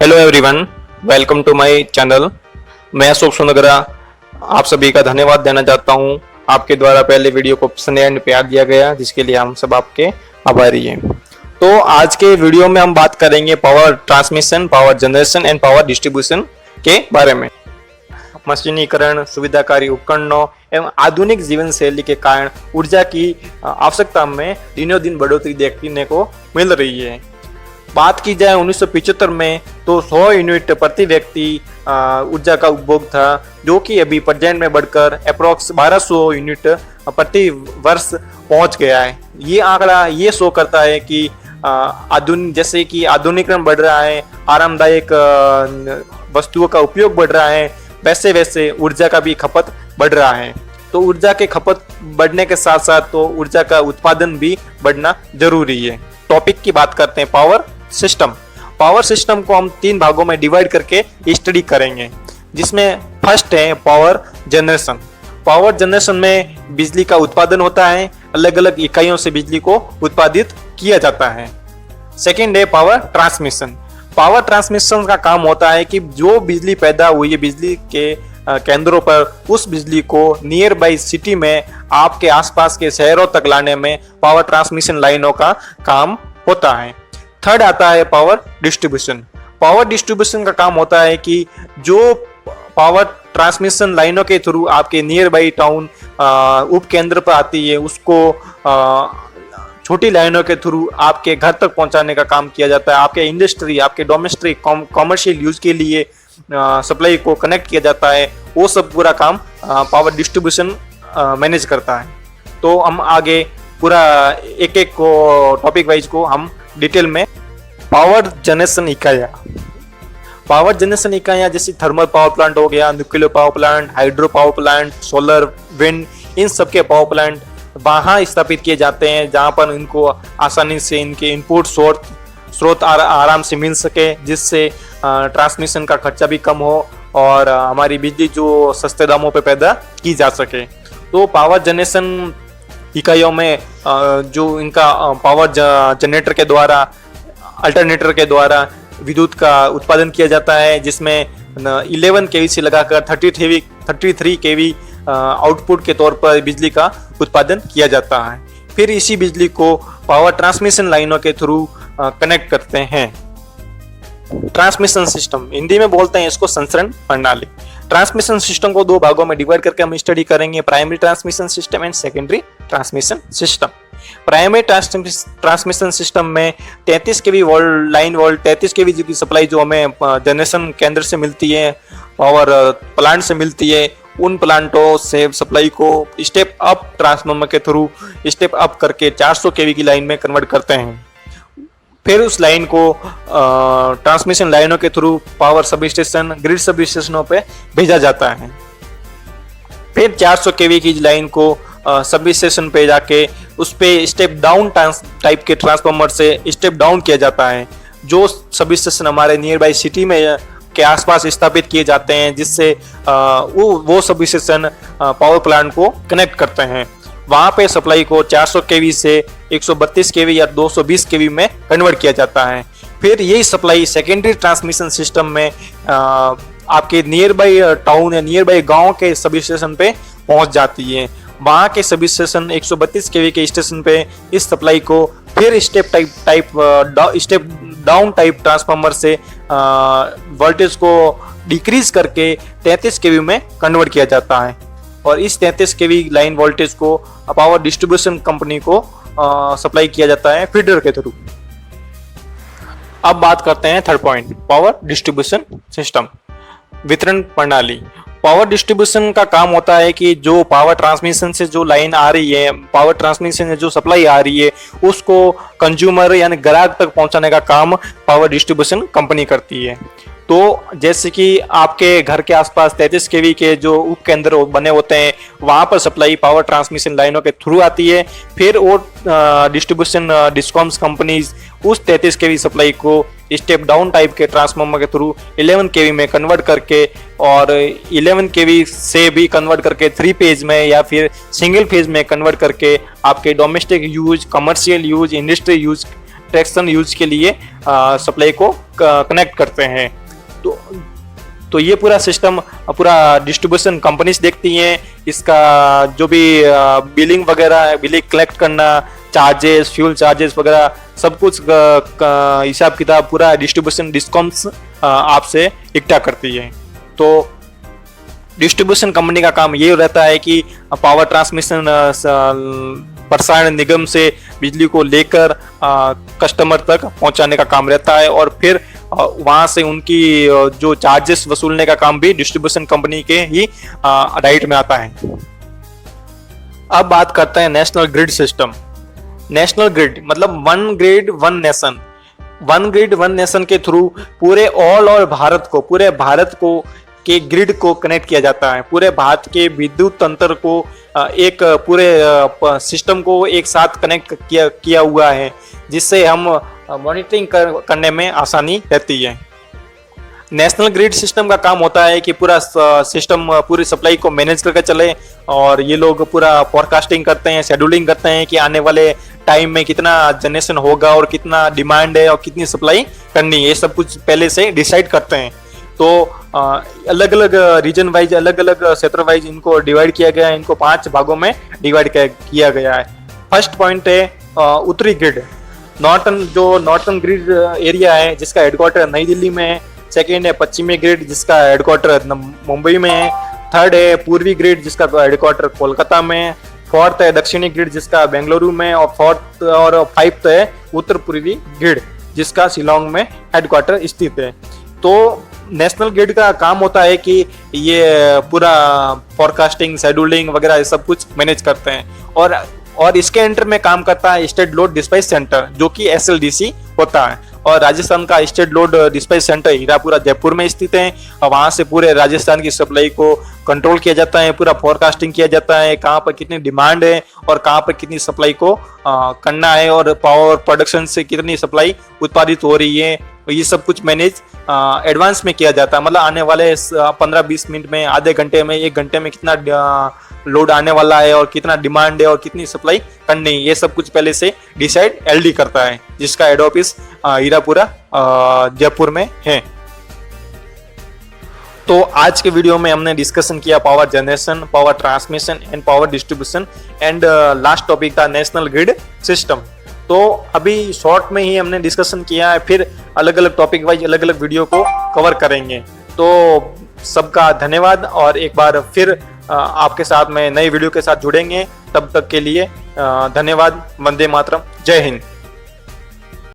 Hello everyone, welcome to my channel. मैं अशोक सोनगरा आप सभी का धन्यवाद देना चाहता हूं। आपके द्वारा पहले वीडियो को पसंद एंड प्यार दिया गया, जिसके लिए हम सब आपके आभारी हैं। तो आज के वीडियो में हम बात करेंगे power transmission, power generation and power distribution के बारे में। मशीनीकरण, सुविधाकारी उपकरणों एवं आधुनिक जीवन शैली के कारण ऊर्जा की आवश्यकता में दिनों दिन बढ़ोतरी देखने को मिल रही है। बात की जाए 1975 में तो 100 यूनिट प्रति व्यक्ति ऊर्जा का उपभोग था, जो कि अभी प्रेजेंट में बढ़कर अप्रोक्स 1200 यूनिट प्रति वर्ष पहुंच गया है। ये आंकड़ा ये शो करता है कि जैसे कि आधुनिकीकरण बढ़ रहा है, आरामदायक वस्तुओं का उपयोग बढ़ रहा है, वैसे वैसे ऊर्जा का भी खपत बढ़ रहा है। तो ऊर्जा के खपत बढ़ने के साथ साथ तो ऊर्जा का उत्पादन भी बढ़ना जरूरी है। टॉपिक की बात करते हैं पावर सिस्टम। पावर सिस्टम को हम 3 भागों में डिवाइड करके स्टडी करेंगे, जिसमें फर्स्ट है पावर जनरेशन। पावर जनरेशन में बिजली का उत्पादन होता है, अलग अलग इकाइयों से बिजली को उत्पादित किया जाता है। सेकेंड है पावर ट्रांसमिशन। पावर ट्रांसमिशन का काम होता है कि जो बिजली पैदा हुई है बिजली के केंद्रों पर, उस बिजली को नियर बाई सिटी में आपके आसपास के शहरों तक लाने में पावर ट्रांसमिशन लाइनों का काम होता है। थर्ड आता है पावर डिस्ट्रीब्यूशन। पावर डिस्ट्रीब्यूशन का काम होता है कि जो पावर ट्रांसमिशन लाइनों के थ्रू आपके नियर बाई टाउन उप केंद्र पर आती है, उसको छोटी लाइनों के थ्रू आपके घर तक पहुंचाने का काम किया जाता है। आपके इंडस्ट्री, आपके डोमेस्टिक कॉमर्शियल यूज के लिए सप्लाई को कनेक्ट किया जाता है। वो सब पूरा काम पावर डिस्ट्रीब्यूशन मैनेज करता है। तो हम आगे पूरा एक एक को टॉपिक वाइज को हम डिटेल में। पावर जनरेशन इकाइयाँ। पावर जनरेशन इकाइयाँ जैसे थर्मल पावर प्लांट हो गया, nuclear power plant, hydro power plant, solar, wind, इन सब के पावर प्लांट वहाँ स्थापित किए जाते हैं, जहाँ पर इनको आसानी से इनके इनपुट स्रोत आराम से मिल सके, जिससे ट्रांसमिशन का खर्चा भी कम हो और हमारी बिजली जो सस्ते दामों पे पैदा की जा सके। तो पावर जनरेशन इकाइयों में जो इनका पावर जनरेटर के द्वारा, अल्टरनेटर के द्वारा विद्युत का उत्पादन किया जाता है, जिसमें 11 केवी से लगाकर 33 केवी आउटपुट के तौर पर बिजली का उत्पादन किया जाता है। फिर इसी बिजली को पावर ट्रांसमिशन लाइनों के थ्रू कनेक्ट करते हैं। ट्रांसमिशन सिस्टम, हिंदी में बोलते हैं इसको संचरण प्रणाली। ट्रांसमिशन सिस्टम को 2 भागों में डिवाइड करके हम स्टडी करेंगे, primary transmission system and secondary transmission system. Primary transmission system में 33 केवी लाइन वोल्ट 33 केवी की सप्लाई जो हमें जनरेशन केंद्र से मिलती है, पावर प्लांट से मिलती है, उन प्लांटों से सप्लाई को स्टेप अप ट्रांसफार्मर के थ्रू स्टेप अप करके 400 केवी की लाइन में कन्वर्ट करते हैं। फिर उस लाइन को ट्रांसमिशन लाइनों के through power sub station, grid sub स्टेशनों पे भेजा जाता है। फिर 400 केवी की लाइन को सब स्टेशन पे जाके उस पे स्टेप डाउन टाइप के ट्रांसफार्मर से स्टेप डाउन किया जाता है, जो सब स्टेशन हमारे नियर बाई सिटी में के आसपास स्थापित किए जाते हैं, जिससे वो सब स्टेशन पावर प्लांट को कनेक्ट करते हैं। वहाँ पे सप्लाई को 400 केवी से 132 केवी या 220 केवी में कन्वर्ट किया जाता है। फिर यही सप्लाई सेकेंडरी ट्रांसमिशन सिस्टम में आपके नियर बाई टाउन या नियर बाई गाँव के सब स्टेशन पे पहुँच जाती है। वहाँ के सब स्टेशन 132 केवी के स्टेशन पे इस सप्लाई को फिर स्टेप डाउन टाइप ट्रांसफार्मर से वोल्टेज को डिक्रीज करके 33 केवी में कन्वर्ट किया जाता है, और इस 33 केवी लाइन वोल्टेज को पावर डिस्ट्रीब्यूशन कंपनी को सप्लाई किया जाता है फीडर के थ्रू। अब बात करते हैं third point, power distribution system, वितरण प्रणाली। पावर डिस्ट्रीब्यूशन का काम होता है कि जो पावर ट्रांसमिशन से जो लाइन आ रही है, पावर ट्रांसमिशन से जो सप्लाई आ रही है, उसको कंज्यूमर यानी ग्राहक तक पहुंचाने का काम पावर डिस्ट्रीब्यूशन कंपनी करती है। तो जैसे कि आपके घर के आसपास 33 केवी के जो उप केंद्र बने होते हैं, वहाँ पर सप्लाई पावर ट्रांसमिशन लाइनों के थ्रू आती है। फिर वो डिस्ट्रीब्यूशन डिस्कॉम्स कंपनीज उस 33 केवी सप्लाई को स्टेप डाउन टाइप के ट्रांसफार्मर के थ्रू 11 केवी में कन्वर्ट करके, और 11 केवी से भी कन्वर्ट करके 3 फेज में या फिर सिंगल फेज में कन्वर्ट करके आपके domestic use, commercial use, industry use traction use के लिए सप्लाई को कनेक्ट करते हैं। तो ये पूरा सिस्टम पूरा डिस्ट्रीब्यूशन कंपनीज देखती हैं। इसका जो भी बिलिंग वगैरह, बिलिंग कलेक्ट करना, चार्जेस, फ्यूल चार्जेस वगैरह सब कुछ हिसाब किताब पूरा डिस्ट्रीब्यूशन डिस्कॉम्स आपसे इकट्ठा करती है। तो डिस्ट्रीब्यूशन कंपनी का काम ये रहता है कि पावर ट्रांसमिशन प्रसारण निगम से बिजली को लेकर कस्टमर तक पहुंचाने का काम रहता है, और फिर वहां से उनकी जो चार्जेस वसूलने का काम भी डिस्ट्रीब्यूशन कंपनी के ही राइट में आता है। अब बात करते हैं national grid system. National grid मतलब one grid one nation. One grid one nation के थ्रू पूरे पूरे भारत को के ग्रिड को कनेक्ट किया जाता है। पूरे भारत के विद्युत तंत्र को एक पूरे सिस्टम को एक साथ कनेक्ट किया हुआ है, जिससे हम मॉनिटरिंग करने में आसानी रहती है। नेशनल ग्रिड सिस्टम का काम होता है कि पूरा सिस्टम पूरी सप्लाई को मैनेज करके चले, और ये लोग पूरा फोरकास्टिंग करते हैं, शेड्यूलिंग करते हैं कि आने वाले टाइम में कितना जनरेशन होगा और कितना डिमांड है और कितनी सप्लाई करनी है, ये सब कुछ पहले से डिसाइड करते हैं। तो अलग अलग रीजन वाइज, अलग अलग क्षेत्र वाइज इनको डिवाइड किया गया है। इनको 5 भागों में डिवाइड किया गया है। फर्स्ट पॉइंट है उत्तरी ग्रिड। नॉर्थन ग्रिड एरिया है जिसका हेडक्वार्टर नई दिल्ली में है। सेकेंड है पश्चिमी ग्रिड जिसका हेडक्वार्टर मुंबई में है। थर्ड है पूर्वी ग्रिड जिसका हेडक्वार्टर कोलकाता में है। फोर्थ है दक्षिणी ग्रिड जिसका बेंगलुरु में, और फाइव्थ है उत्तर पूर्वी ग्रिड जिसका शिलोंग में हेडक्वार्टर स्थित है। तो नेशनल ग्रिड का काम होता है कि ये पूरा फोरकास्टिंग, शेड्यूलिंग वगैरह ये सब कुछ मैनेज करते हैं, और इसके अंडर में काम करता है स्टेट लोड डिस्पैच सेंटर जो कि SLDC होता है। और राजस्थान का state load dispatch centre Hirapura Jaipur में स्थित है, और वहां से पूरे राजस्थान की सप्लाई को कंट्रोल किया जाता है, पूरा फोरकास्टिंग किया जाता है, कहाँ पर कितनी डिमांड है और कहाँ पर कितनी सप्लाई को करना है, और पावर प्रोडक्शन से कितनी सप्लाई उत्पादित हो रही है, ये सब कुछ मैनेज एडवांस में किया जाता है। मतलब आने वाले 15-20 मिनट में, आधे घंटे में, 1 घंटे में कितना लोड आने वाला है और कितना डिमांड है और कितनी सप्लाई करनी है, ये सब कुछ पहले से डिसाइड LD करता है, जिसका हेड ऑफिस हीरापुरा जयपुर में है। तो आज के वीडियो में हमने डिस्कशन किया power generation, power transmission and power distribution, and last topic था नेशनल ग्रिड सिस्टम। तो अभी शॉर्ट में ही हमने डिस्कशन किया है, फिर अलग अलग टॉपिक वाइज अलग अलग वीडियो को कवर करेंगे। तो सबका धन्यवाद, और एक बार फिर आपके साथ में नई वीडियो के साथ जुड़ेंगे। तब तक के लिए धन्यवाद। वंदे मातरम। जय हिंद।